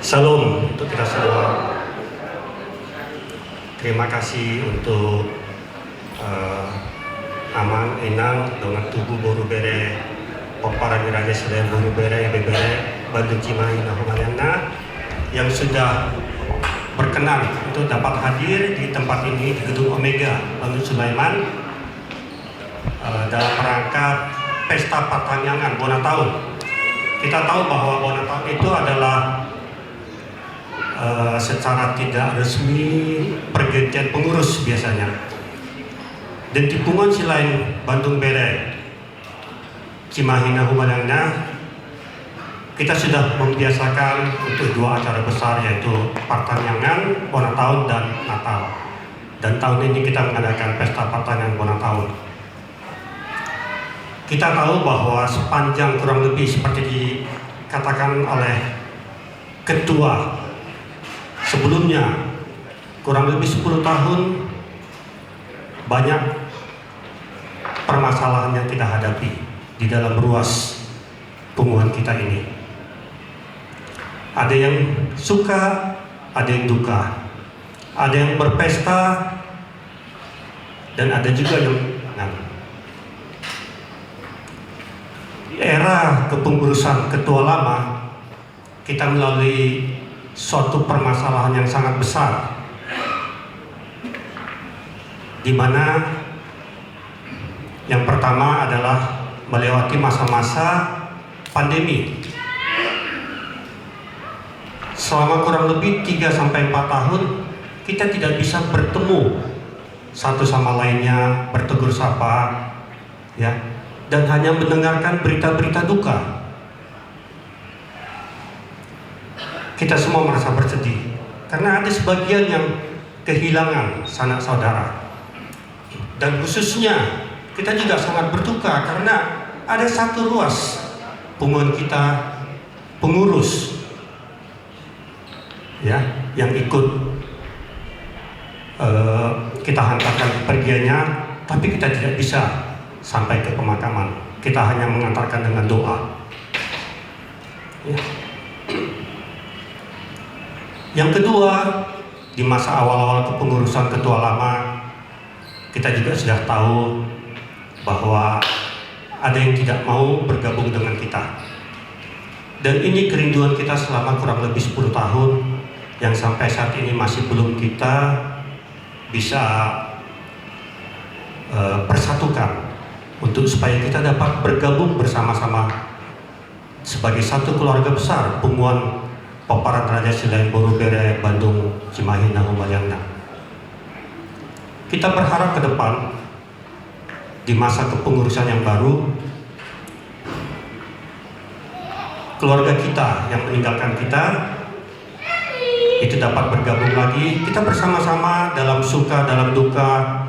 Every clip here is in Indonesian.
Salam untuk kita semua. Terima kasih untuk Amang, Enang, dengan tubuh Boru Bere, Paparan Raja Selain Boru Bere, Bebere, Bandung Cimahi, Nahumayana, yang sudah berkenan untuk dapat hadir di tempat ini di Gedung Omega, Bandung Sulaiman, dalam rangka Pesta Patanyangan Bona Tahun. Kita tahu bahwa Bona Tahun itu adalah secara tidak resmi pergantian pengurus biasanya. Dan tipungan selain Bandung Bere, Cimahi, Nahumayana, kita sudah membiasakan untuk dua acara besar, yaitu Patanyangan, Bona Tahun, dan Natal. Dan tahun ini kita mengadakan Pesta Patanyangan Bona Tahun. Kita tahu bahwa sepanjang kurang lebih seperti dikatakan oleh ketua sebelumnya, kurang lebih 10 tahun, banyak permasalahan yang kita hadapi di dalam ruas punggungan kita ini. Ada yang suka, ada yang duka, ada yang berpesta, dan ada juga yang di era kepengurusan ketua lama, kita melalui suatu permasalahan yang sangat besar, di mana yang pertama adalah melewati masa-masa pandemi. Selama kurang lebih 3-4 tahun kita tidak bisa bertemu satu sama lainnya, bertegur sapa, ya, dan hanya mendengarkan berita-berita duka. Kita semua merasa bersedih karena ada sebagian yang kehilangan sanak saudara, dan khususnya kita juga sangat berduka karena ada satu ruas punggungan kita, pengurus, ya, yang ikut kita hantarkan kepergiannya, tapi kita tidak bisa sampai ke pemakaman. Kita hanya mengantarkan dengan doa, ya. Yang kedua, di masa awal-awal kepengurusan ketua lama, kita juga sudah tahu bahwa ada yang tidak mau bergabung dengan kita. Dan ini kerinduan kita selama kurang lebih 10 tahun, yang sampai saat ini masih belum kita bisa persatukan, untuk supaya kita dapat bergabung bersama-sama sebagai satu keluarga besar punggungan Paparan Raja Selain Boru Bere, Bandung Cimahi, Nahumayana. Kita berharap ke depan di masa kepengurusan yang baru, keluarga kita yang meninggalkan kita itu dapat bergabung lagi, kita bersama-sama dalam suka, dalam duka,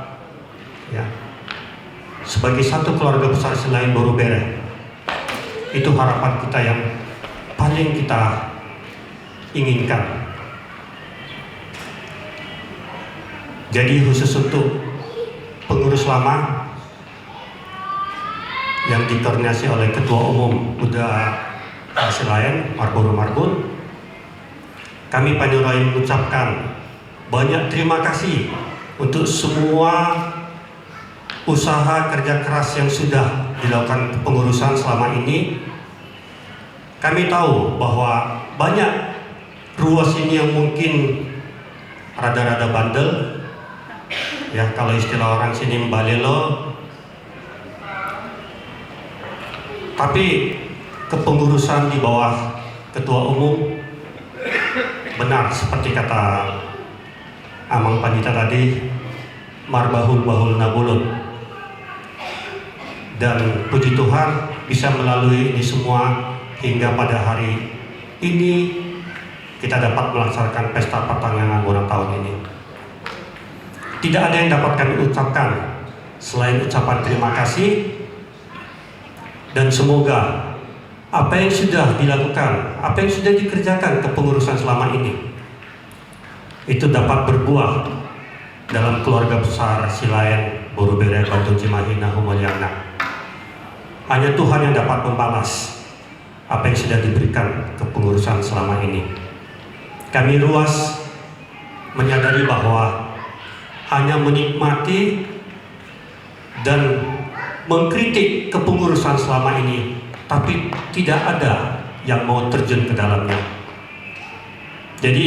ya, sebagai satu keluarga besar Selain Boru Bere. Itu harapan kita yang paling kita inginkan. Jadi khusus untuk pengurus lama yang dikoordinasi oleh Ketua Umum Uda Selain Marboro Marbun, kami Panirai mengucapkan banyak terima kasih untuk semua usaha kerja keras yang sudah dilakukan pengurusan selama ini. Kami tahu bahwa banyak ruas ini yang mungkin rada-rada bandel, ya, kalau istilah orang sini mbalelo, tapi kepengurusan di bawah Ketua Umum benar seperti kata Amang Pandita tadi, marbahul-bahul nabulun. Dan puji Tuhan bisa melalui ini semua hingga pada hari ini kita dapat melaksanakan Pesta Patanyangan Bona Tahun ini. Tidak ada yang dapat kami ucapkan selain ucapan terima kasih, dan semoga apa yang sudah dilakukan, apa yang sudah dikerjakan kepengurusan selama ini, itu dapat berbuah dalam keluarga besar Selain Boru Bere, Bandung Cimahi, Nahumayana. Hanya Tuhan yang dapat membalas apa yang sudah diberikan kepengurusan selama ini. Kami ruas menyadari bahwa hanya menikmati dan mengkritik kepengurusan selama ini, tapi tidak ada yang mau terjun ke dalamnya. Jadi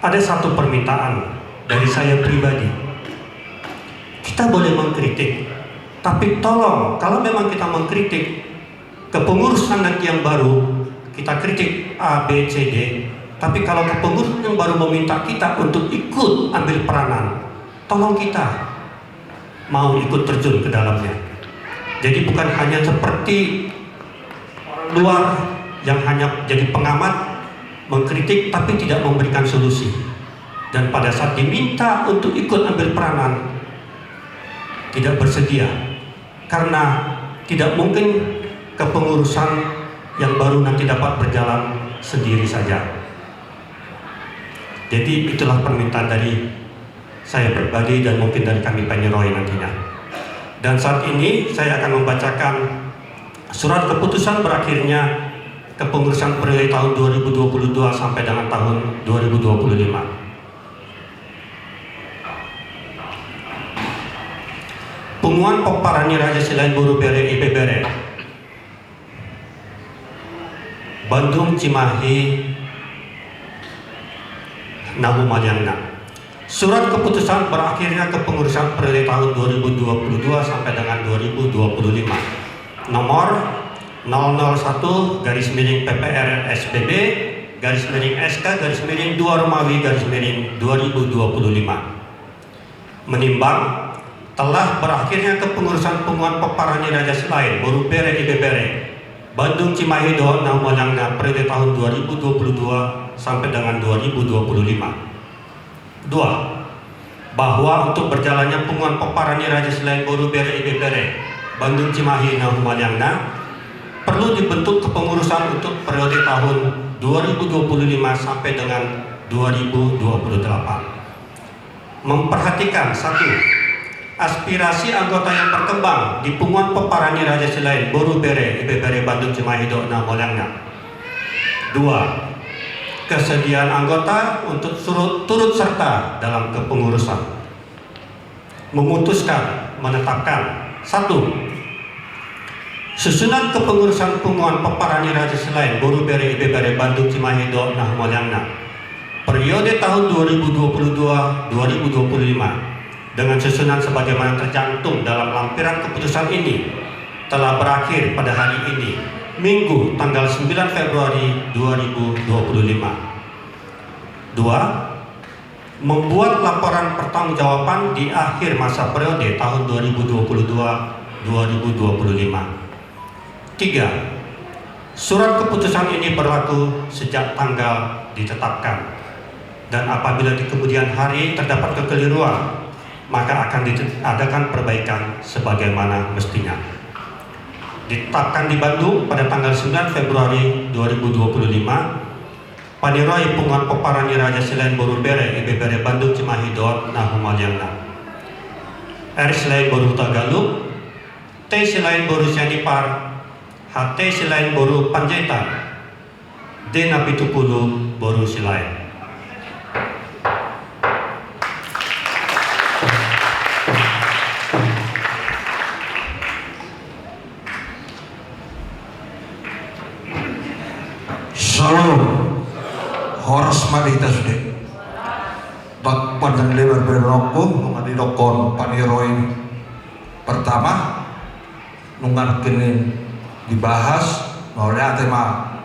ada satu permintaan dari saya pribadi. Kita boleh mengkritik, tapi tolong kalau memang kita mengkritik kepengurusan nanti yang baru, kita kritik A, B, C, D. Tapi kalau kepengurusan yang baru meminta kita untuk ikut ambil peranan, tolong kita mau ikut terjun ke dalamnya. Jadi bukan hanya seperti orang luar yang hanya jadi pengamat, mengkritik tapi tidak memberikan solusi. Dan pada saat diminta untuk ikut ambil peranan, tidak bersedia. Karena tidak mungkin kepengurusan yang baru nanti dapat berjalan sendiri saja. Jadi itulah permintaan dari saya pribadi dan mungkin dari kami Paniroi nantinya. Dan saat ini saya akan membacakan surat keputusan berakhirnya kepengurusan periode tahun 2022 sampai dengan tahun 2025. Punguan Poparani Raja Silain Boru Bere Ibe Bere Bandung Cimahi Nahu Maliangna. Surat keputusan berakhirnya kepengurusan periode tahun 2022 sampai dengan 2025 nomor 001 garis miring PPR SPB garis miring SK garis miring 2 Romawi garis miring 2025 menimbang telah berakhirnya kepengurusan Punguan Peparani Raja Silain Boru Bere Ibe Bere Bandung Cimahi Nahu Maliangna periode tahun 2022 sampai dengan 2025. 2. Bahwa untuk berjalannya Punguan Peparani Raja Silain Boru Bere Ibe Bere Bandung Cimahi Nahu Maliangna perlu dibentuk kepengurusan untuk periode tahun 2025 sampai dengan 2028. Memperhatikan 1. Aspirasi anggota yang berkembang di Punguan Peparani Raja Silain Boru Bere Ibe Bere Bandung Cimahi Nahu Maliangna. 2. Kesediaan anggota untuk turut serta dalam kepengurusan. Memutuskan, menetapkan 1. Susunan kepengurusan Punguan Peparani Raja Silain Boru Bere Ibe Bere Bandung Cimahi Nahu Maliangna periode tahun 2022-2025 dengan susunan sebagaimana tercantum dalam lampiran keputusan ini telah berakhir pada hari ini, Minggu tanggal 9 Februari 2025. 2. Membuat laporan pertanggungjawaban di akhir masa periode tahun 2022-2025. 3. Surat keputusan ini berlaku sejak tanggal ditetapkan dan apabila di kemudian hari terdapat kekeliruan maka akan diadakan perbaikan sebagaimana mestinya. Ditetapkan di Bandung pada tanggal 9 Februari 2025, Paniroi Punguan Peparani Raja Silain Boru Bere Ibe Bere Bandung Cimahi Nahu Maliangna. R Silain Boru Tagalog, T Silain Boru Sianipar, HT Silain Boru Panjaitan, D Napitupulu Boru Silain. Salam Horas Madita Sude Bak Panjang Lebar Berloko Mengadi Dokon Paniroi pertama nungan kini dibahas oleh tema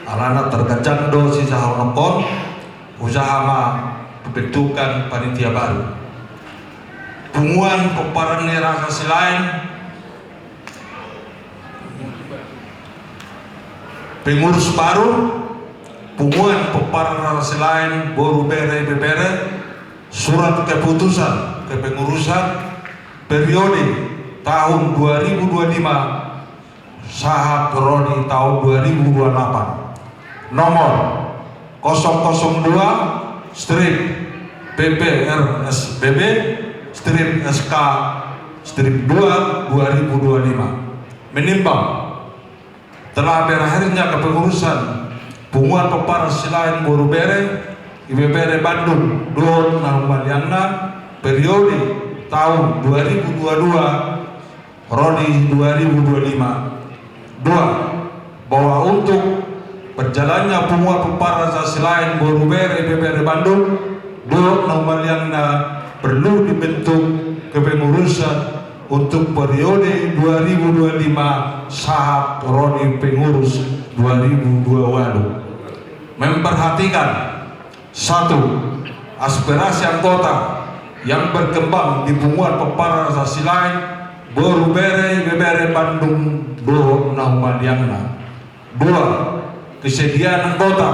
alana tergajang do sisa honokon usaha ma pembentukan panitia baru Punguan Peparani Raja Silain pengurus baru Punguan Peparani Raja Silain Boru Bere Ibe Bere surat keputusan kepengurusan periode tahun 2025 sahat Roni tahun 2028 nomor 002 strip PPRSBB strip SK strip 2 2025 menimbang telah berakhirnya kepengurusan Punguan Pepara Silain Boru Bere IBBR Bandung Dohon Narumaliangna periode tahun 2022 Rodi 2025. 2. Bahwa untuk berjalannya Punguan Pepara Silain Boru Bere IBBR Bandung Dohon Narumaliangna perlu dibentuk kepengurusan untuk periode 2025 saat Rodi pengurus 2022 memperhatikan 1. Aspirasi anggota yang berkembang di Punguan Pepara Silain Boru Bere IBBR Bandung Dohon Narumaliangna. 2. Kesediaan anggota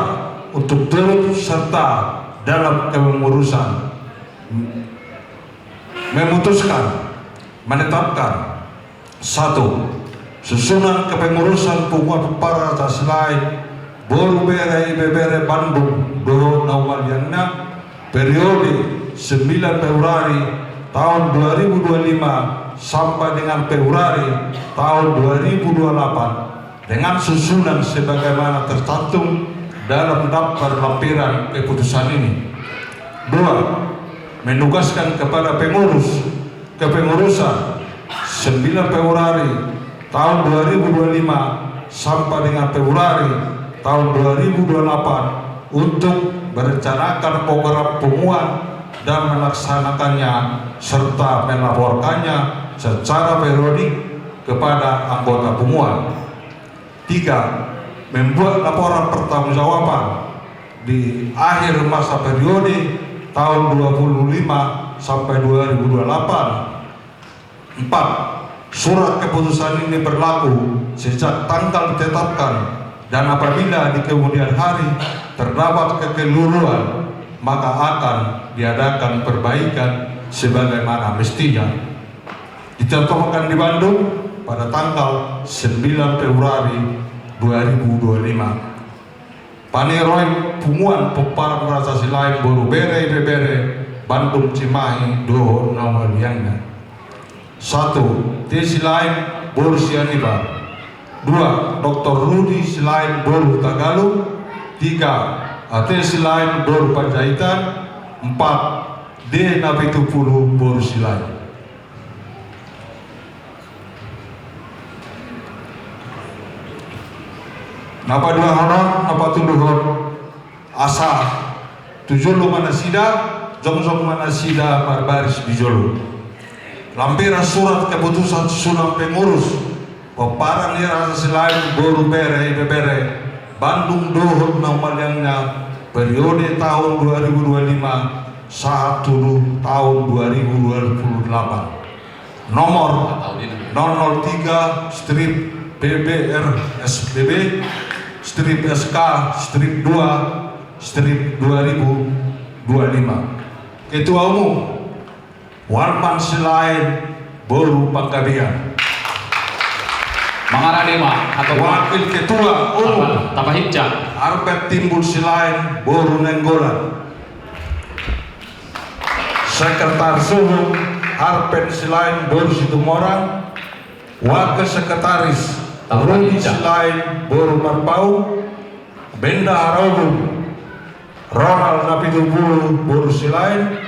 untuk turut serta dalam kepengurusan memutuskan menetapkan 1. Susunan kepengurusan Punguan Pepara Silain Boru Bere IBBR Bandung Dohon Narumaliangna periode 9 Februari tahun 2025 sampai dengan Februari tahun 2028 dengan susunan sebagaimana tercantum dalam daftar lampiran keputusan ini. 2. Menugaskan kepada pengurus kepengurusan 9 Februari tahun 2025 sampai dengan Februari tahun 2028 untuk merencanakan program punguan dan melaksanakannya serta melaporkannya secara periodik kepada anggota punguan. 3. Membuat laporan pertanggungjawaban di akhir masa periode tahun 2025 sampai 2028. 4. Surat keputusan ini berlaku sejak tanggal ditetapkan dan apabila di kemudian hari terdapat kekeliruan maka akan diadakan perbaikan sebagaimana mestinya. Ditetapkan di Bandung pada tanggal 9 Februari 2025. Paneroi Punguan Pepara Silain Boru Bere IBBR Bandung Cimahi Dohon Narumaliangna. 1. T. Silain Boru Sianibar. 2. Dr. Rudi Silain Boru Tagalog. 3. T. Silain Boru Panjaitan. 4. D. Napitupulu Boru Silain. Napa dua honor, napa tuluhon asa tujulu manasida, jong manasida barbaris bijolo. Lampiran surat keputusan susunan pengurus Pepara Silain Boru Bere IBBR Bandung Dohon Narumaliangna periode tahun 2025 saat tahun 2028. Nomor 003 strip BBR SBB strip SK strip 2 strip 2025. Ketua Umum Warman Silain Boru Panggabean. Mangaradema atau Wakil Ketua Umum Tapahitja Arbet Timbul Silain Boru Nenggolan. Sekretaris Umum Arpen Silain Boru Situmorang. Wakil Sekretaris Rudi Silain Boru Marpau. Benda Harogun Ronald Napitupulu Boru Silain.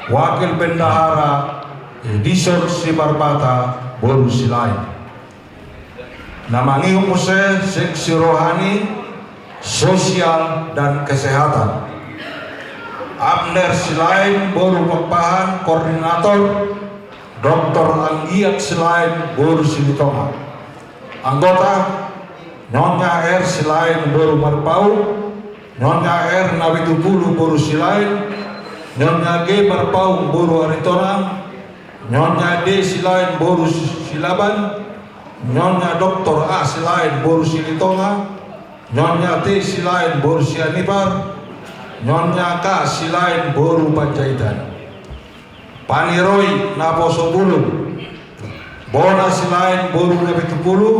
Wakil Bendahara Edison Sibarbata Boru Silain. Namangi Umuse Seksi Rohani Sosial dan Kesehatan. Abner Silain Boru Pekpahan Koordinator. Dr. Anggiat Silain Boru Silitonga. Anggota Nyonya R. Silain Boru Marpau. Nyonya R. Nawitupulu Boru Silain. Nyonya G. Marpau Boru Aritona. Nyonya D. Silain Boru Silaban. Nyonya Dr. A. Silain Boru Silitonga. Nyonya T. Silain Boru Sianibar. Nyonya K. Silain Boru Panjaitan. Paniroi Naposo Bulu. Bona Silain Boru Napitupulu.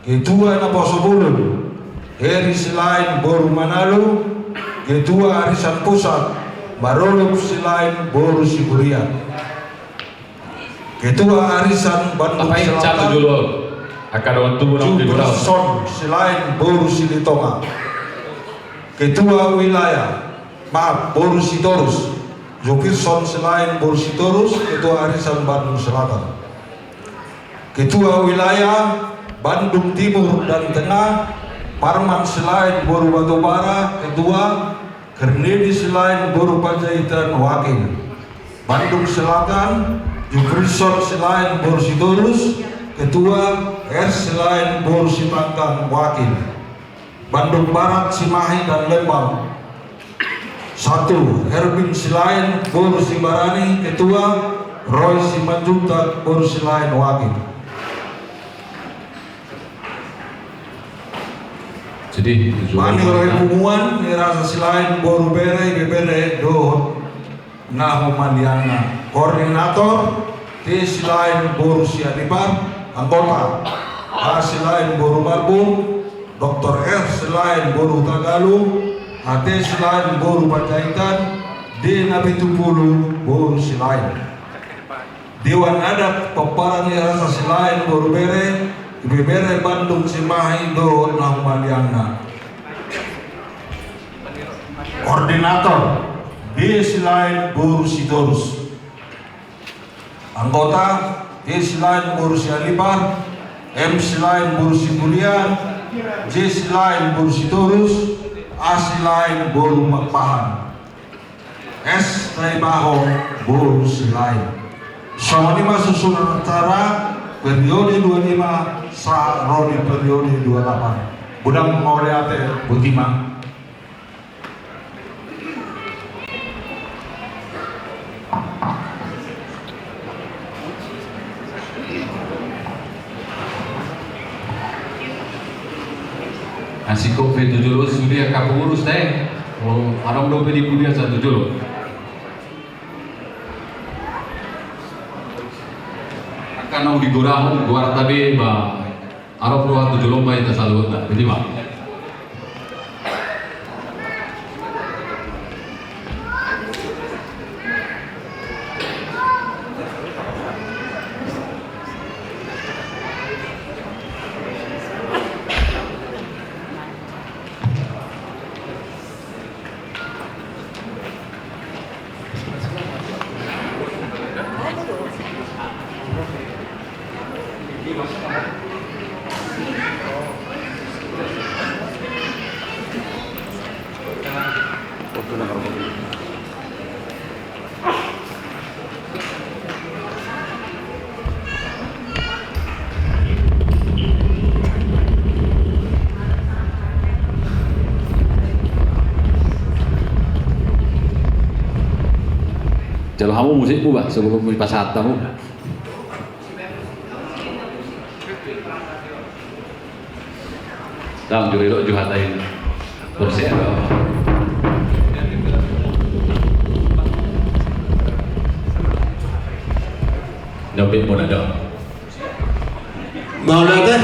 Ketua Naposo Bulu. Heri Silain Boru Manalu. Ketua Arisan Pusat Maroluk Silain Boru Siburian. Ketua Arisan Bandung Selatan akan waktu Judson Silain Boru Silitonga. Ketua Wilayah, Boru Sitorus, Jokirson selain Boru Sitorus, Ketua Arisan Bandung Selatan. Ketua Wilayah Bandung Timur dan Tengah, Parman selain Boru Batubara, Ketua Kernedi selain Boru Panjaitan, Wakil. Bandung Selatan, Jokirson selain Boru Sitorus, Ketua selain Boru Sipangkang, Wakil. Bandung Barat, Cimahi dan Lembang. 1. Herbin Silain Boru Simbarani, Ketua. Roy Simanjuntak Boru Silain, Wakil. Jadi Mani Roy Pumuan Nirasa Silain Boru Bere Bebere Do Naho Mandiana. Koordinator T Silain Boru Siadipan. Anggota A Silain Boru Barbung, Dr. R selain Boru Tagalog, AT selain Boru Panjaitan, D Napitupulu Boru selain. Dewan Adat Peparani Rasa selain Boru Bere, Bebere Bandung Cimahi Do Nahmaliana. Koordinator D selain Boru Sitorus. Anggota D selain Boru Sialipar, M selain Boru Sibulian, J selain Boru Sitorus, A selain Boru Makpahan, S Taibaho Boru selain. Sama 5 susunan antara periode 25 Saroni periode 28. Budang Maureate Butima. Asiko fe tujulo sudia kapurus teh. Oh, arang do pe di pudia sa tujulo. Akan au digorang guara tabe ba arang pro tujulo ba ita salu ta. Jadi ba. Kalau kamu musikmu bah sebelum pas tamu. Dang juga itu hatain bersih. Dapat pun ada. Maulate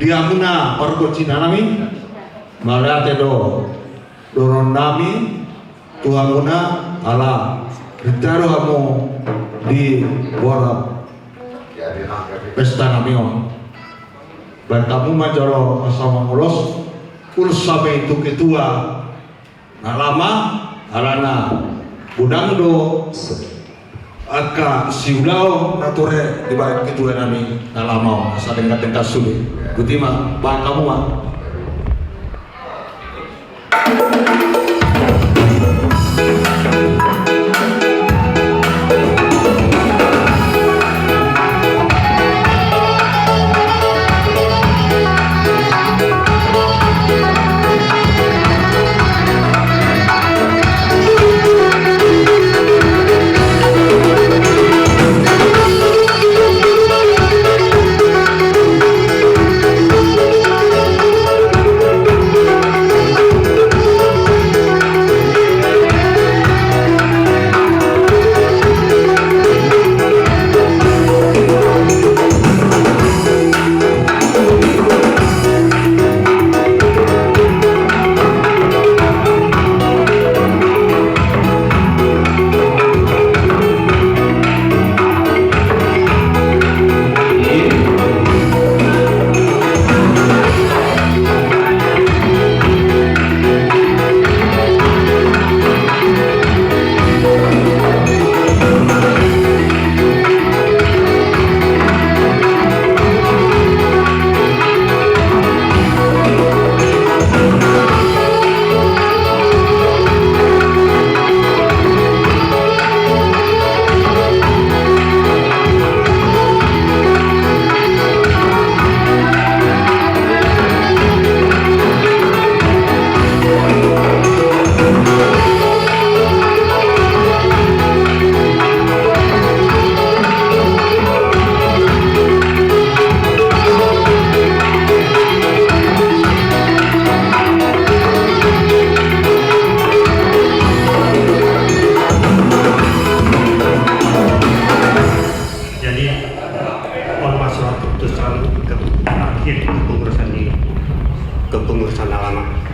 diamuna perkocina nami maulate doron nami tuhamuna ala ditaruh kamu di bawah pesta nami dan kamu majaro sama ngulos sampai itu ketua lama alana budang do aka siulau nature di bawah ketua nami lama sadeng tingkat sulit gutima bang kamu mah.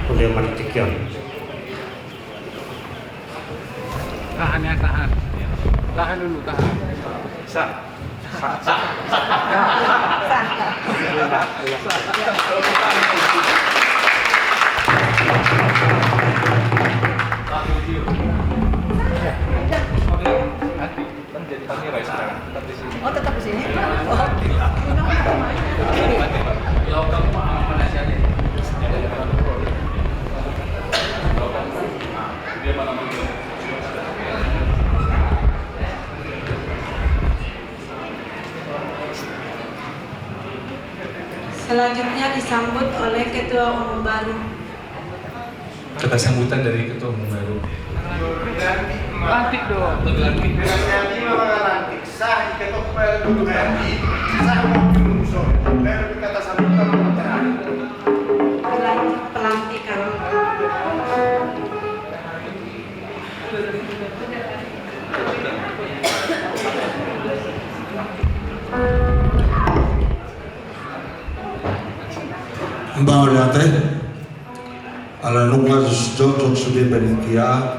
Oleh Martikian. Tahan ya, tahan. Tahan dulu, tahan. Oh, tetap di sini. Selanjutnya disambut oleh Ketua Umum baru. Kata sambutan dari Ketua Umum baru. Lantik dong. Pelantikan. Mbak Oliate, ala nungas jok sudah penitia,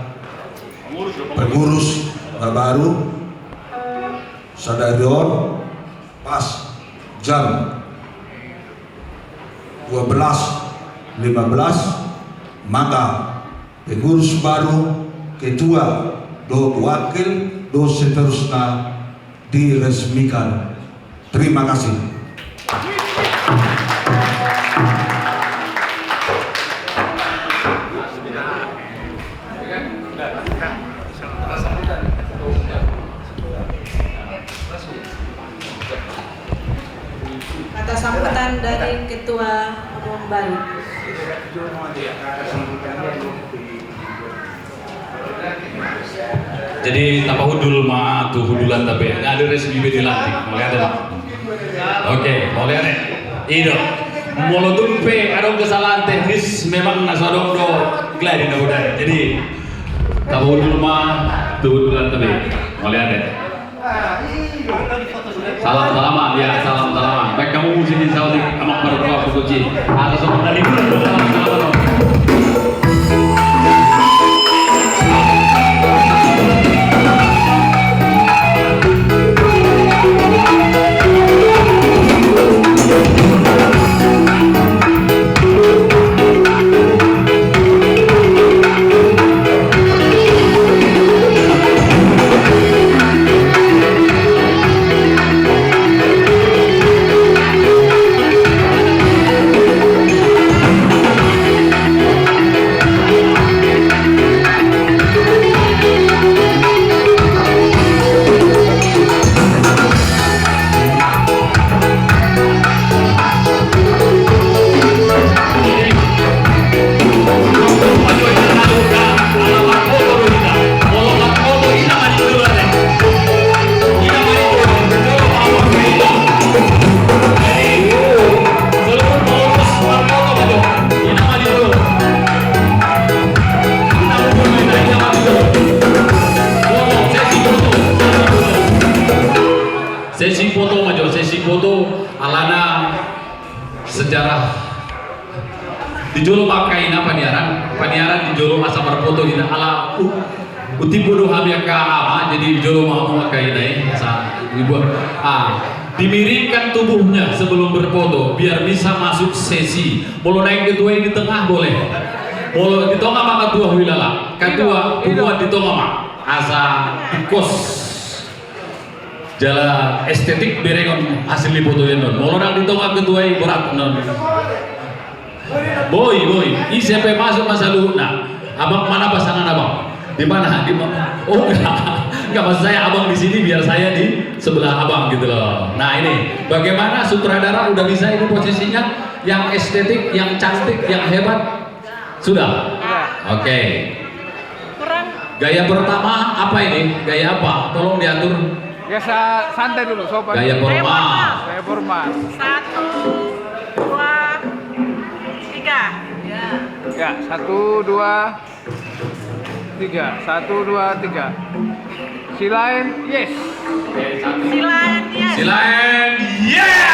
pengurus baru, sadarion, pas jam 12.15, maka pengurus baru, ketua, do wakil, do seterusnya diresmikan. Terima kasih. Kata sambutan dari Ketua Umum baru. Jadi tanpa hudul mah tuh hudulan tapi nggak ada resmi dilantik. Melihat ya. Oke, boleh nih. Ido. Molo tumpe ada kesalahan teknis memang nasadong do gladi na udah. Jadi tanpa hudul mah tuh hudulan tapi. Melihat ya. Salam salaman ya, salam salaman. Baik kamu musisi Saudi amak berdoa puji. Atas orang dari salam salaman. Sesi foto alana sejarah di Jolo makaina paniaran di Jolo asa berfoto di ala uti bodoh hamia ka ama jadi di Jolo mau makaina sa dibuat dimiringkan tubuhnya sebelum berfoto biar bisa masuk sesi. Bolo naik ketua ini di tengah boleh. Bolo di tengah maka tua wilala. Kedua di tengah mah asa kos jala estetik berengon hasil foto non. Bolo nang di tengah ketua ini berat non. Boy, ini siapa yang masuk masa lu? Nah, abang mana pasangan abang? Di mana? Oh enggak maksud saya abang di sini biar saya di sebelah abang gitu loh. Nah ini bagaimana sutradara udah bisa ini posisinya yang estetik, yang cantik, yang hebat sudah. Oke. Gaya pertama apa ini? Gaya apa? Tolong diatur. Biasa santai dulu, sopan. Gaya formal. Gaya formal. 1, 2, 3. Ya, 1, 2, 3. 1, 2, 3. Silain, yes. Silain, yes. Silain, yes.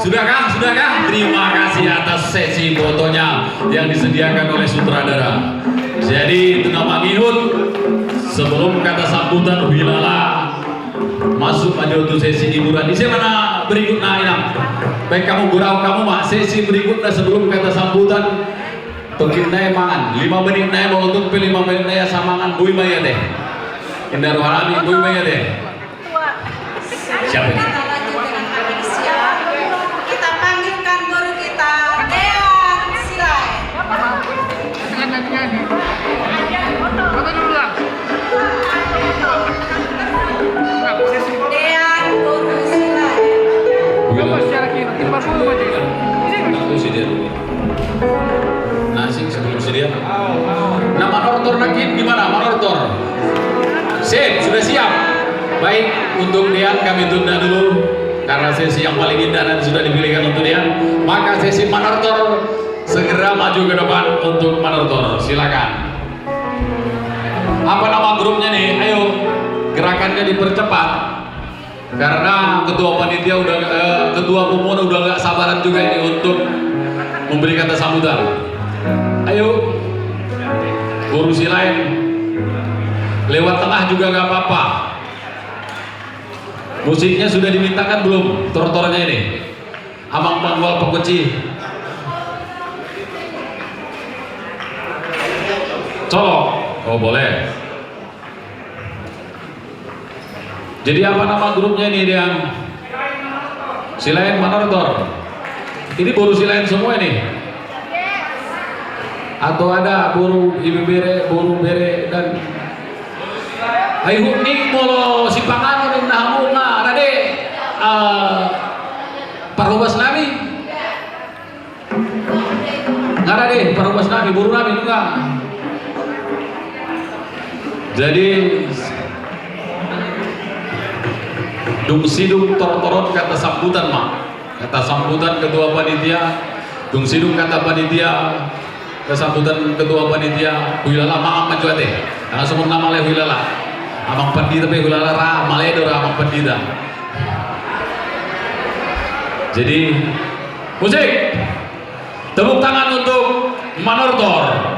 Sudahkah? Sudahkah? Terima kasih atas sesi fotonya yang disediakan oleh sutradara. Jadi itu nama ngihut. Sebelum kata sambutan wilala masuk aja untuk sesi hiburan. Di mana berikutnya inang? Baik kamu gurau kamu mak sesi berikutnya sebelum kata sambutan. Tokin naik mangan 5 menit naik mau untuk 5 menit naik samangan bui maya deh. Indar warani bui maya deh. Siapa ini? Kita lanjut dengan anak siap. Kita panggilkan guru kita, Dean Silai. Dean Guru Silai. Tahu sih dia dulu. Nasi sebelum sedia. Nah, Manortor Nakit gimana? Manortor. Sip, sudah siap. Baik, untuk Dean kami tunda dulu karena sesi yang paling indah dan sudah dipilihkan untuk Dean. Maka sesi Manortor segera maju ke depan untuk Manortor. Silakan. Apa nama grupnya nih? Ayo, gerakannya dipercepat. Karena ketua panitia udah ketua pemuda udah nggak sabaran juga ini untuk memberi kata sambutan. Ayo, guru silain. Lewat tengah juga nggak apa-apa. Musiknya sudah dimintakan belum? Tor-tornya ini. Amang Panggol Pekuci. Colok. Oh boleh. Jadi apa nama grupnya ini yang Silain Manortor? Ini baru silain semua ini? Atau ada buru ibu bere, buru bere dan ayo nik molo si pangan udah nahamu nggak ada deh parubas nabi nggak ada deh parubas nabi buru nabi enggak. Jadi dung sidung tor-torot kata sambutan mak, kata sambutan ketua panitia, dung sidung kata panitia, kesambutan ketua panitia, wilala maam maju teh, karena semua nama leh wilala, amang pandita pe wilala ra, maledor amang pandita. Jadi musik, tepuk tangan untuk Manortor.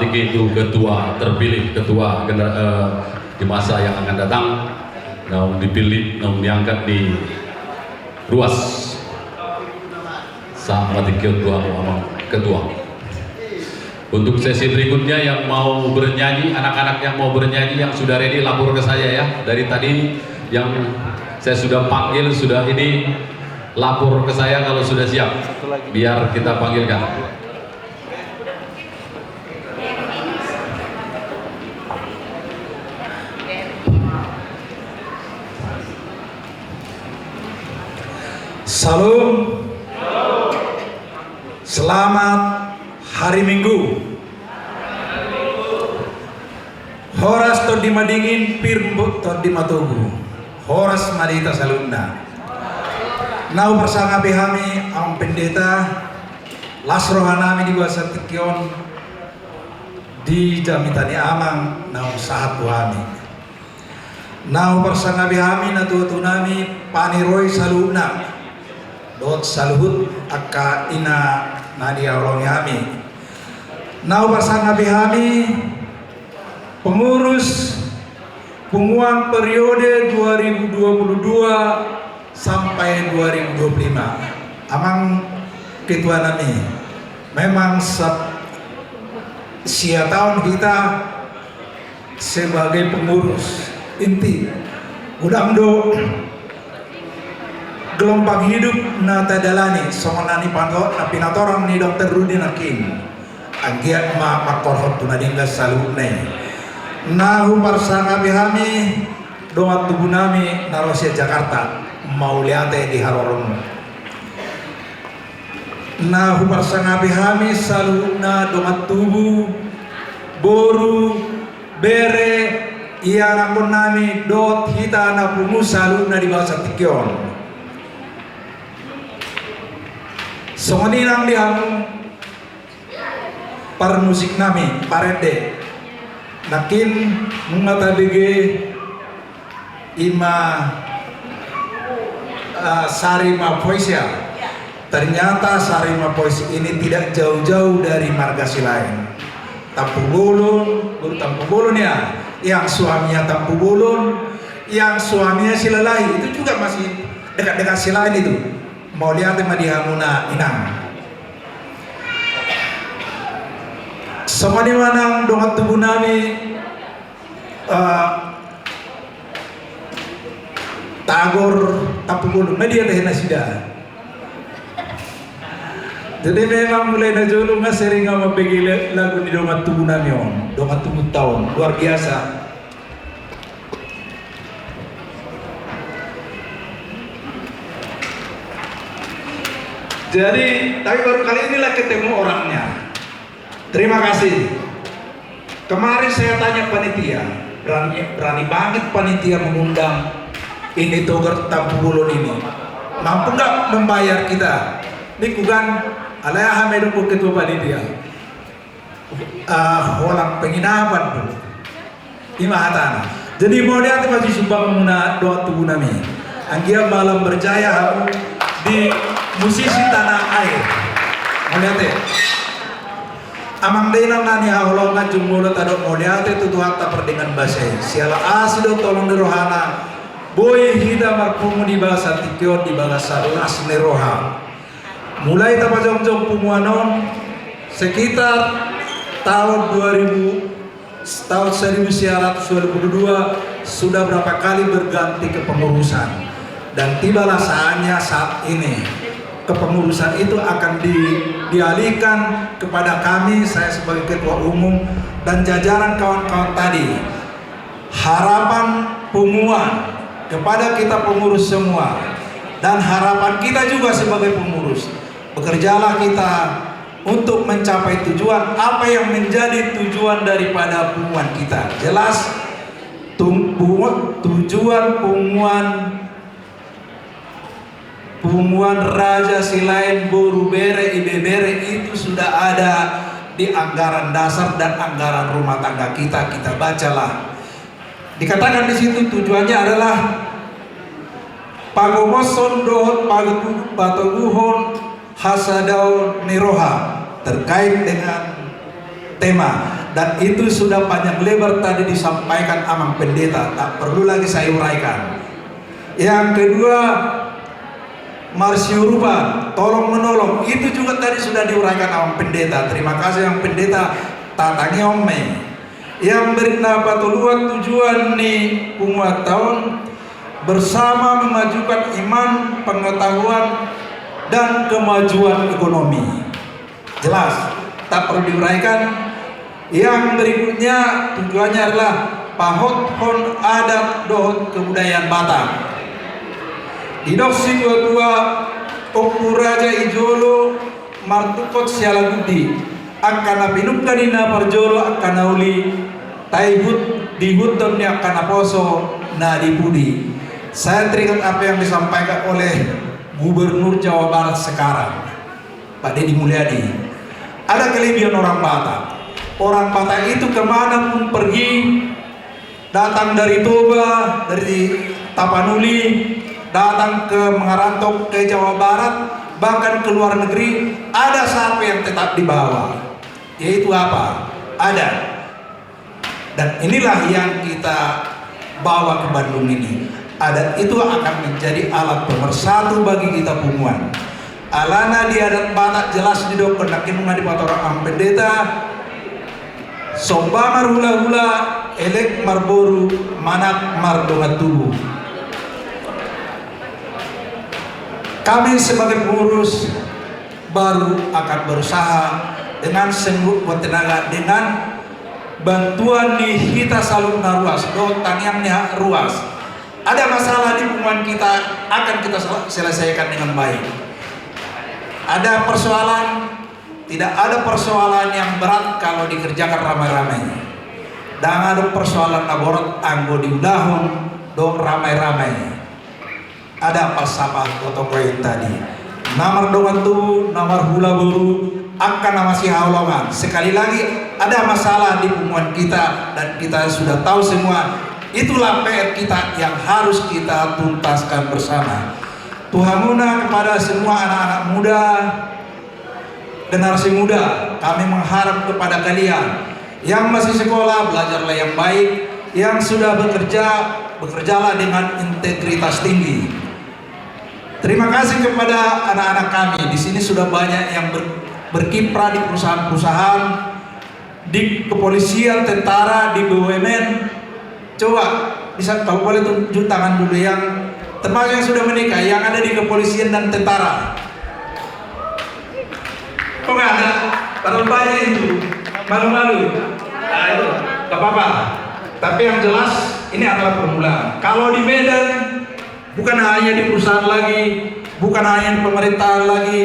Patiki itu ketua terpilih, ketua di masa yang akan datang, namun dipilih, namun diangkat di ruas Sa Patiki ketua. Untuk sesi berikutnya yang mau bernyanyi, anak-anak yang mau bernyanyi yang sudah ready lapor ke saya ya. Dari tadi yang saya sudah panggil, sudah ini lapor ke saya kalau sudah siap, biar kita panggilkan. Salam. Selamat hari Minggu. Horas to di madingin pirmbut to di matugu. Horas madita salunda. Nau bersama behami am pendeta lasrohanami di bahasa Tikion di jamitani amang nau sahat wami. Nau bersama behami na tunami paniroi saluna. Dot saluhut akka ina nadia olong yami. Nau bersama behami pengurus penguang periode 2022 sampai 2025. Amang ketua nami memang sia tahun kita sebagai pengurus inti udangdo gelombang hidup nata dalani songonani panto napinatorang ni Dr. Rudi Nakin anggiat ma makorhot tunadingga salune nahu parsanga bihami doat tubuh nami narosia Jakarta mau liate di Harorong nahu parsanga bihami saluna doat tubuh boru bere iya nakon nami dot hita na pungu saluna di bahasa Tikion. Songoninang dihamu par musik nami parede nakin mungata bege ima Sarima Poesia. Ternyata Sarima Poesia ini tidak jauh-jauh dari margasi lain. Tampu Bulun, baru Tampu Bulun ya, yang suaminya Tampu Bulun, yang suaminya Silalahi itu juga masih dekat-dekat Silain itu. Mau lihat tema di Hamuna Inang. Sama di mana dongat tubuh nami Tagor Tampu Bulun, media teh nasida. Jadi memang mulai najolo nggak sering nggak mempegil lagu di dongat tubuh nami on, dongat tubuh tahun luar biasa. Jadi, tapi baru kali inilah ketemu orangnya. Terima kasih. Kemarin saya tanya panitia, berani banget panitia mengundang ini Togar Tampu Bulun ini. Mampu nggak membayar kita? Ini bukan alaya hamedu ketua panitia. Holang penginapan tuh. Imahatan. Jadi mau lihat masih sumbang muna doa tubuh nami. Anggia malam berjaya di musisi tanah air. Melihat amang denang nani haholongan jumula tado melihat itu Tuhan tak perdengan bahasa siala asido tolong nerohana boy hida marpumu di bahasa Tikion di bahasa las neroha mulai tapa jong-jong pumuanon sekitar tahun 1922 sudah berapa kali berganti kepengurusan dan tibalah saatnya saat ini kepengurusan itu akan dialihkan kepada kami, saya sebagai ketua umum dan jajaran kawan-kawan tadi. Harapan pengumuman kepada kita pengurus semua dan harapan kita juga sebagai pengurus, bekerjalah kita untuk mencapai tujuan apa yang menjadi tujuan daripada pengumuman kita. Jelas tujuan pengumuman Raja Silain Boru Bere Ibe Bere itu sudah ada di anggaran dasar dan anggaran rumah tangga kita bacalah. Dikatakan di situ tujuannya adalah pagomoson dohot patoguhon hasadau niroha terkait dengan tema Dan itu sudah panjang lebar tadi disampaikan Amang Pendeta, tak perlu lagi saya uraikan. Yang kedua, Marsiurupan, tolong menolong, itu juga tadi sudah diuraikan Amang Pendeta. Terima kasih Amang Pendeta tatangi ome. Yang bernapa tuluan tujuan nih punguat tahun bersama memajukan iman, pengetahuan, dan kemajuan ekonomi. Jelas, tak perlu diuraikan. Yang berikutnya tujuannya adalah pahot hon adat dohot kebudayaan Batak. Didoksi dua Oku Raja Ijolo Martukot Sialagudi akana pinukkanina parjolo akana uli taihut dihutton ni akana poso na dipudi. Saya teringat apa yang disampaikan oleh Gubernur Jawa Barat sekarang, Pak Deddy Mulyadi. Ada kelebihan orang Batak. Orang Batak itu kemana pun pergi, datang dari Toba, dari Tapanuli, datang ke mengarantau ke Jawa Barat, bahkan ke luar negeri, ada satu yang tetap dibawa, yaitu apa? Adat. Dan inilah yang kita bawa ke Bandung ini. Adat itu akan menjadi alat pemersatu bagi kita punguan. Alana di adat Batak jelas di dokter nakin di patorang Amang Pendeta. Sombamar hula-hula elek marboru manak mardongat tubuh. Kami sebagai pengurus baru akan berusaha dengan sengguh tenaga, dengan bantuan nih kita selalu ruas, dotang yang ruas. Ada masalah di hubungan kita akan kita selesaikan dengan baik. Ada persoalan, tidak ada persoalan yang berat kalau dikerjakan ramai-ramai. Dan ada persoalan aborot anggo diudahun do ramai-ramai. Ada pasapa kotokoy tadi. Namar dongan tubuh, namar hula buru, akan nama si haulongan. Sekali lagi ada masalah di hubungan kita dan kita sudah tahu semua. Itulah PR kita yang harus kita tuntaskan bersama. Tuhanuna kepada semua anak-anak muda, generasi muda, kami mengharap kepada kalian yang masih sekolah, belajarlah yang baik, yang sudah bekerja, bekerjalah dengan integritas tinggi. Terima kasih kepada anak-anak kami. Di sini sudah banyak yang berkiprah di perusahaan-perusahaan, di kepolisian, tentara, di BUMN. Coba bisa kalau boleh tunjuk tangan dulu yang termasuk yang sudah menikah, yang ada di kepolisian dan tentara. Kok nggak ada? Terlalu banyak itu, malu-malu. Nah itu, gak apa-apa. Tapi yang jelas ini adalah permulaan. Kalau di Medan, bukan hanya di perusahaan lagi, bukan hanya di pemerintahan lagi,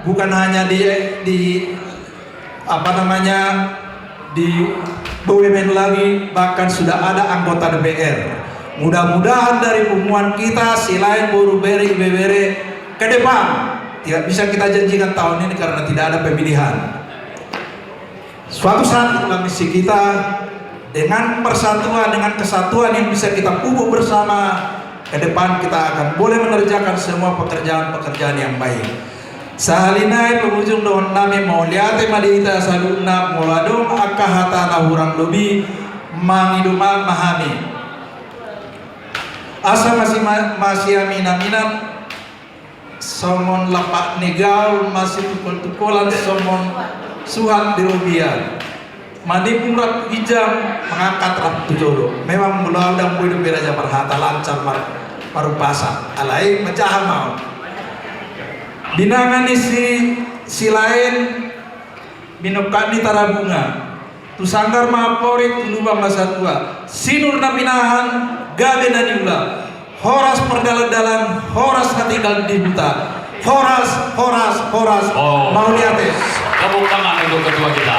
bukan hanya di apa namanya di BUMN lagi, bahkan sudah ada anggota DPR. Mudah-mudahan dari hubungan kita selain Boru Bere Ibebere ke depan tidak bisa kita janjikan tahun ini karena tidak ada pemilihan. Suatu saat itulah misi kita dengan persatuan, dengan kesatuan yang bisa kita pupuk bersama. Ke depan kita akan boleh mengerjakan semua pekerjaan-pekerjaan yang baik. Sahalinai penghujung doon namin mauliate madita saluna moladong akahata na hurang lobi mangiduma mahami. Asa masih aminan somon lapak negal masih tukul-tukulan somon suhat dirubian. Mandi pungrat hijam mengangkat ratu jodoh. Memang mula dan hidup beraja perhata lancar paru pasang. Alai mecahan mau. Binangan si lain binokani tarabunga. Tusanggar maporit tulubang masa tua. Sinur na pinahan gabe na niula. Horas perdalan-dalan, horas natinggal di buta. Horas. Oh, mau lihat ya. Tepuk tangan untuk ketua kita.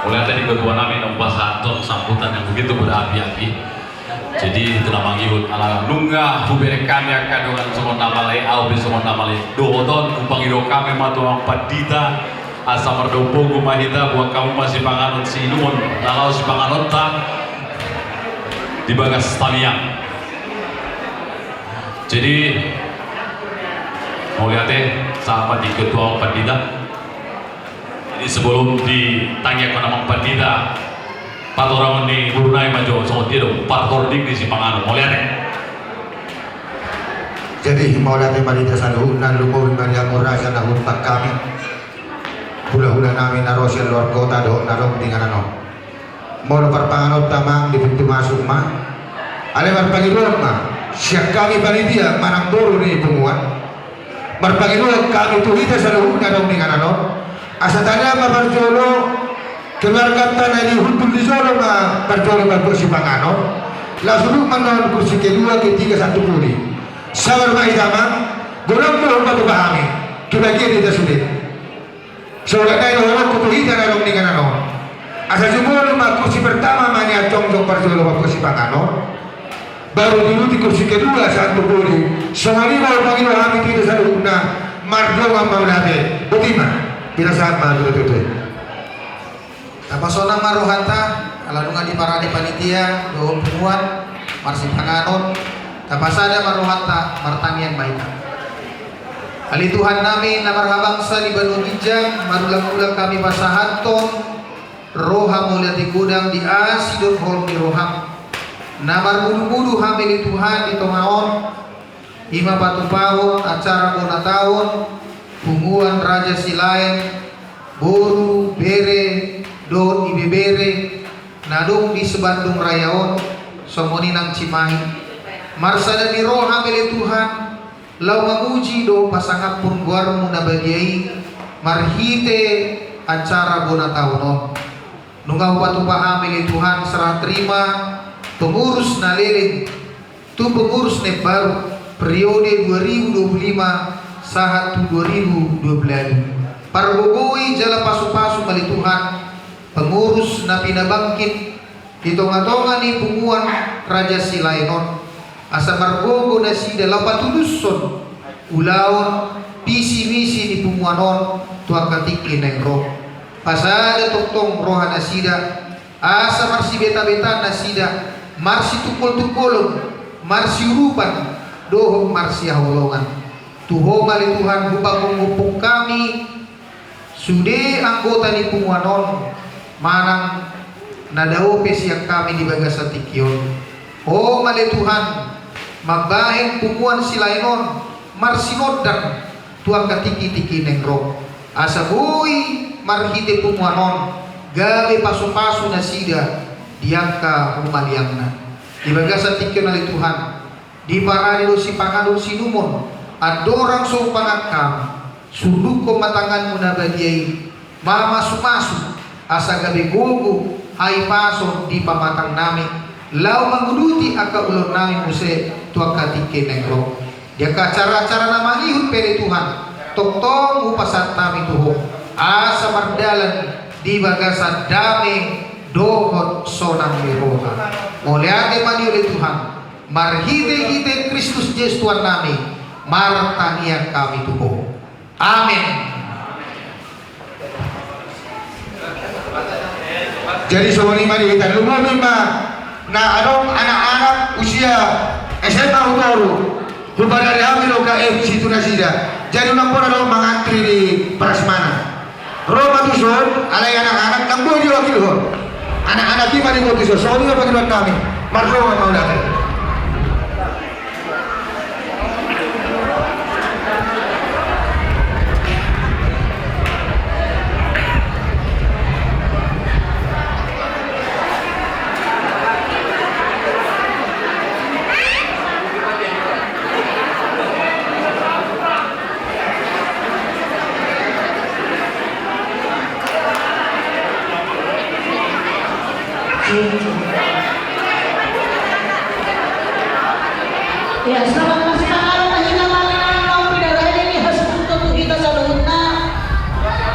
Mulai tadi ketua kami nompas satu sambutan yang begitu berapi-api. Jadi telah manggil ala lunga hubere kami akan dengan semua nama lain, au semua nama lain. Dohodon upangiro kami matuang padita asam merdopo gumahita buat kamu masih panganut sinun, lalau si panganut tak di bagas taliang. Jadi mau lihat sahabat di ketua padita sebelum ditanya ke nama pandita patorang ni burunai maju sama tiru pator di Simpangano mau lihat. Jadi mau datang pandita salu nan lumur Maria Murasa na humpak kami hula-hula namin na Rosel luar kota do narong dengan ano mau perpanganot tamang di pintu masuk mah ale marpagilog mah siap kami panitia manang doro ni punguan marpagilog kami tuhita salu narong dengan ano asa tanya mabarjolo keluarga tanah di hutul di solo ma barjolo kursi Pangano langsung manon kursi kedua ketiga satu puli sabar ma idama golong mo batu bahami kibagi di tasudit soalnya itu orang kutuhita narong dengan ano asa jumolo ma kursi pertama mani atong barjolo kursi Pangano baru dulu di kursi kedua satu puli semali mau panggil kami tidak salu na marjolo mau nade butima bila sama dulu. Tapasona maruhanta aladunga di parade panitia doon punguan marsi panganon tapasada maruhanta martanian baik. Ali Tuhan namin na marhabangsa di Banu Bijang marulang-ulang kami pasahanton roha mulia di gudang di asidon hol di roham na marbudu-budu hamil di Tuhan di tongaon ima patupahon acara bona tahun punguan Raja Silain Boru Bere Don Ibebere nadung di Sebandung Rayaon somoni nang Cimahi marsada ni roha milik Tuhan lau mamuji do pasangapun guarmu nabadiai marhite acara bona tahunon nungau patu paha milik Tuhan serah terima pengurus nalelin tu pengurus ne baru periode 2025 sahat 2012 Parbogoi jala pasu-pasu bali Tuhan pengurus na pinabangkit hitonga-tonga ni punguan Raja Silainon asa margogo na sida lapatuluson ulaon pisi-misi ni punguanon tuang katiki na roh pasada toktong roha na sida asa marsi beta-beta na sida marsi tukul-tukulon marsi urupan dohong marsi ahulongan tuho mali Tuhan hubang-hubung kami sude anggota ni punguanon manang nadaope siang kami di bagasa tikyon oh mali Tuhan magbahen punguan Silainon marsinoddan tuang katiki-tiki nengro asa boy marhite punguanon gabe paso-paso na sida diangka humaliangna di bagasa tikyon mali Tuhan di paradido si pangadon sinumon adorang so pangakam sunduk ko matangan mo na badiay mamasu-masu asa gabi gogo ay paso di pamatang namin lau mangguduti aka ulon namin muse tuang katike negro dia ka cara-cara na mangihut pere Tuhan toktong upasat namin tuho asa mardalan di bagasan dami dohot sonang miroha muliate mani oleh Tuhan marhite-hite Kristus Yesus Tuhan namin martanian kami tuho amin. Jadi semuanya mari kita lumulun mah na anong anak-anak usia SMA utoro lupa dari hamil ke situ nasida jadi nampun ada mengantri di Prasmana Roma tusun alai anak-anak nang bojo wakil ho anak-anak kita di bojo soalnya pagawai kami marroma mau datang. Ya, selamat masih tanggal mahina malam mau pindah ini hasil untuk kita salutna.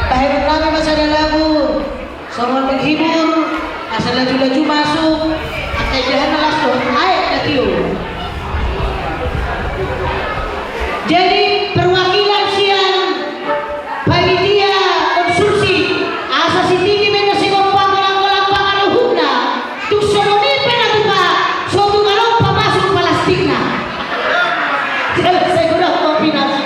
Tahir kami masih ada lagu, soal menghibur, asal laju-laju masuk, atau jangan langsung air datio. Jadi perwakilan siang panitia konstruksi asas tinggi mengasih kompang kolang-kolang pangaluhuna, tuk sononi penatupa, suatu kalau masuk plastikna. Saya udah kombinasi.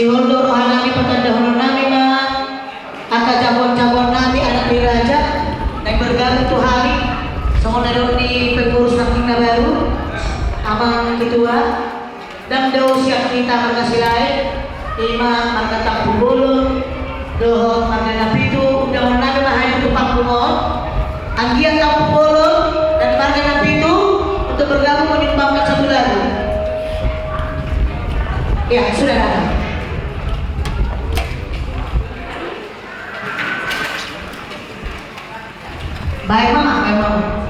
Ihondo rohan nami patandahon nami na aka cabon-cabon nami anak diraja yang bergabung tuh hari sama naruh di pengurus naking na baru amang ketua dan daw siap kita marga silain lima marga Takbulun dohon marga Napitu udah nami mahay untuk pangkumon anggian Takbulun dan marga Napitu untuk bergabung menyumbangkan satu lagu. Ya, sudah ada. Baik mama, baik mama.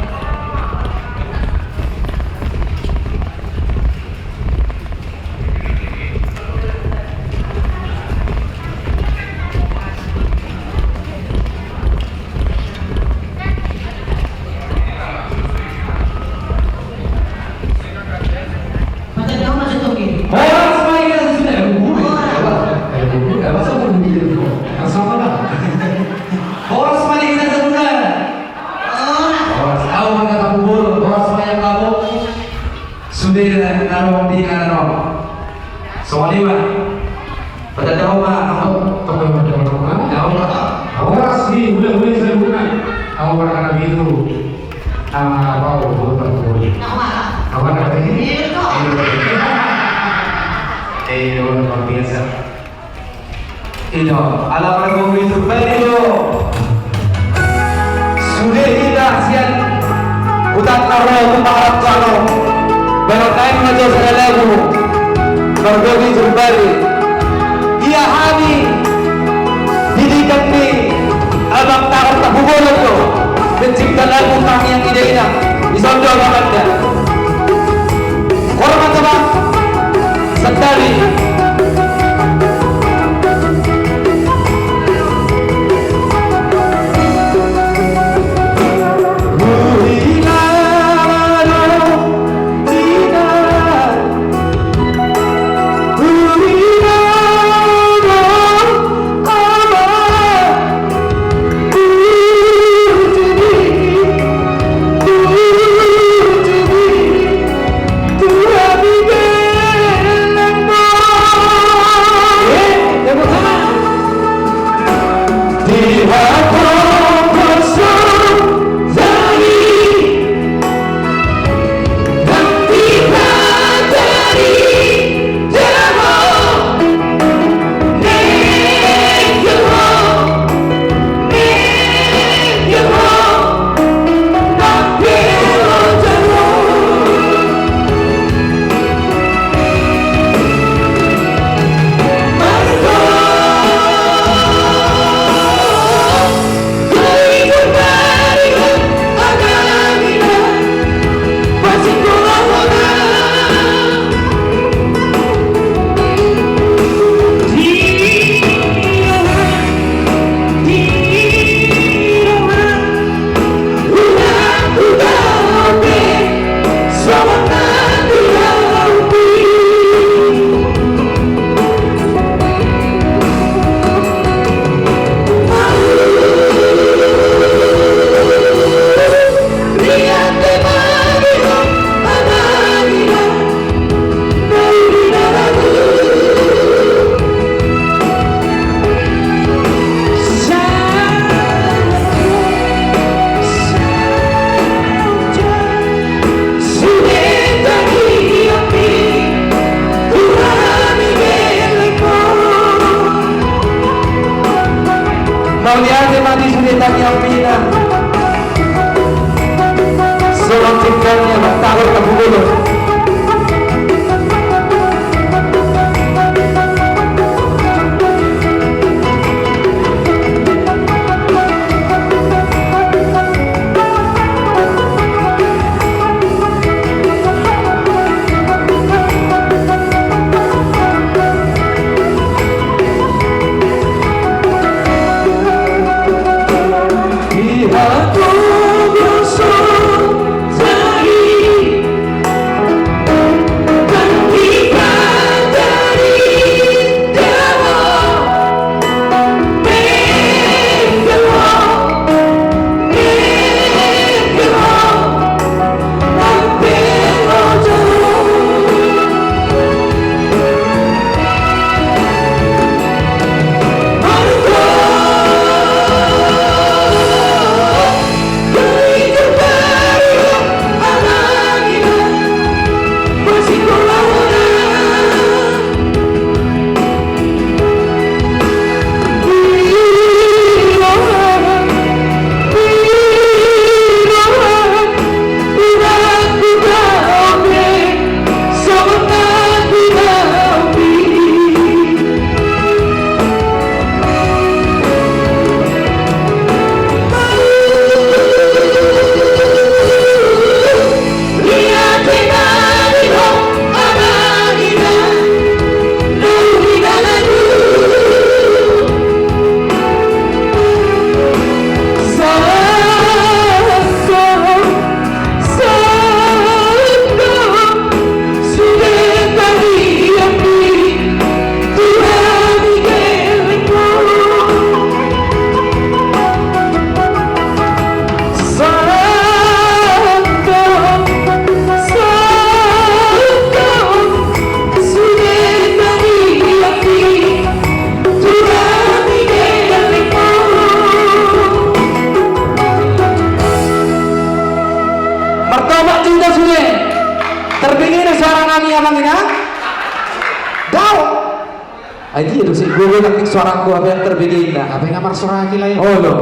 Aji itu sih gue nakik suaraku apa yang terbegin nah. Apa yang ngamar suara gila ya? Oh lo.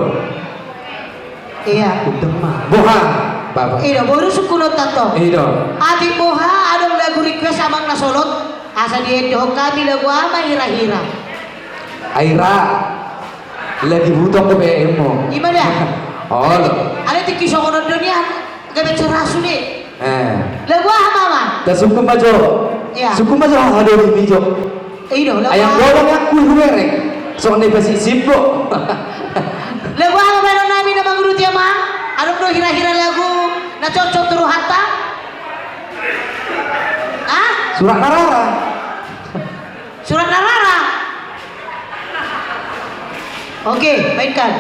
Iya. Demam. Boha. Bapak. Iya, baru sukunot tato. Iya. Adi boha ada lagu request amang nasolot. Asa dia doh kami lagu ama hira-hira. Aira. Lagi butuh ke BM mo. Gimana? Oh lo. Ada tiki sokonot dunia. Gabe cerasu nih. Lagu apa mama? Dan suku majo. Iya. Suku majo ada di mijo. Iya, lagu. Ayam goreng aku humerek. Soalnya pasti sibuk. Lagu apa meron namin na mga gruti ama? Anong do hira-hira lagu na cocok turu hatta? Ah? Surat Narara. Surat Narara. Oke, mainkan.